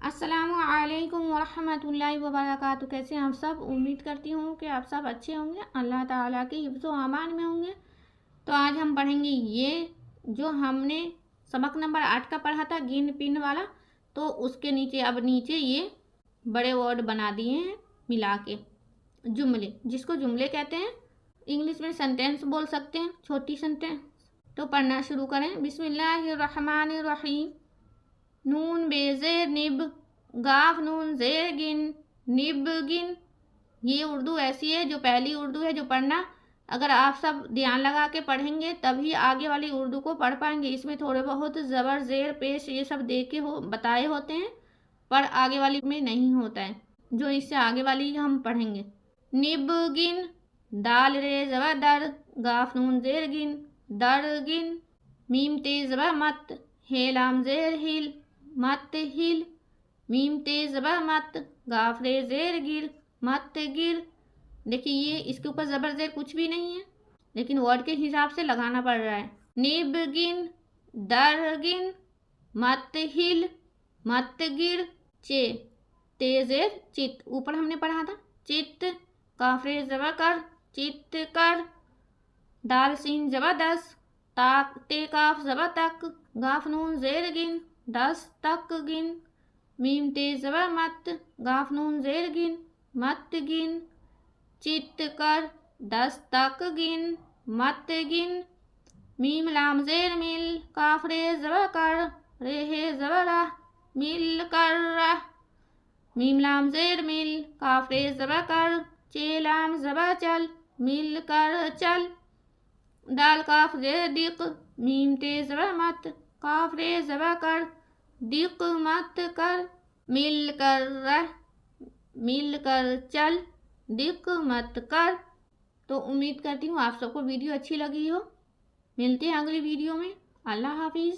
अस्सलामु अलैकुम वरहमतुल्लाहि वबरकातुहू। कैसे हैं आप सब? उम्मीद करती हूँ कि आप सब अच्छे होंगे, अल्लाह ताला के हिफ्ज़ व अमान में होंगे। तो आज हम पढ़ेंगे ये जो हमने सबक नंबर 8 का पढ़ा था, गिन पिन वाला। तो उसके नीचे अब नीचे ये बड़े वर्ड बना दिए हैं मिला के, जुमले, जिसको जुमले कहते हैं। इंग्लिश में सेंटेंस बोल सकते हैं, छोटी सेंटेंस। तो पढ़ना शुरू करें। बिस्मिल्लाहिर्रहमानिर्रहीम। नून बेज़ेर निब, गाफ नून ज़ेर गिन, निब गिन। ये उर्दू ऐसी है जो पहली उर्दू है जो पढ़ना अगर आप सब ध्यान लगा के पढ़ेंगे तभी आगे वाली उर्दू को पढ़ पाएंगे। इसमें थोड़े बहुत ज़बर ज़ेर पेश ये सब दे के बताए होते हैं, पर आगे वाली में नहीं होता है, जो इससे आगे वाली हम पढ़ेंगे। निब गिन, दाल रे ज़बर दर, गाफ नून ज़ेर गिन, दर गिन। मीम तेज़ ज़बर मत, हे लाम ज़ेर हिल, मत हिल। मीम तेज़ ज़बर मत, गाफ रे ज़ेर गिर, मत गिर। देखिए ये इसके ऊपर ज़बर ज़ेर कुछ भी नहीं है, लेकिन वर्ड के हिसाब से लगाना पड़ रहा है। निब गिन, दर गिन, मत हिल, मत गिर। चे तेज़ेर चित, ऊपर हमने पढ़ा था चित, काफ रे ज़बर कर, चित कर। दाल सीन ज़बरदस्त, ताक ते काफ ज़बर तक, गाफ नून ज़ेर गिन, दस तक गिन। मीम तेज़ ज़बर मत, गाफ नून ज़ेर गिन, मत गिन। चित कर, दस तक गिन, मत गिन। मीम लाम ज़ेर मिल, काफ रे ज़बर कर, रे हे ज़बर रह, मिल कर रह। मीम लाम ज़ेर मिल, काफ रे ज़बर कर, चे लाम ज़बर चल, मिल कर चल। दाल काफ ज़ेर दिक, मीम तेज़ ज़बर मत, काफ रे ज़बर कर, दिक मत कर। मिल कर रह, मिल कर चल, दिक मत कर। तो उम्मीद करती हूँ आप सबको वीडियो अच्छी लगी हो। मिलते हैं अगली वीडियो में। अल्लाह हाफिज़।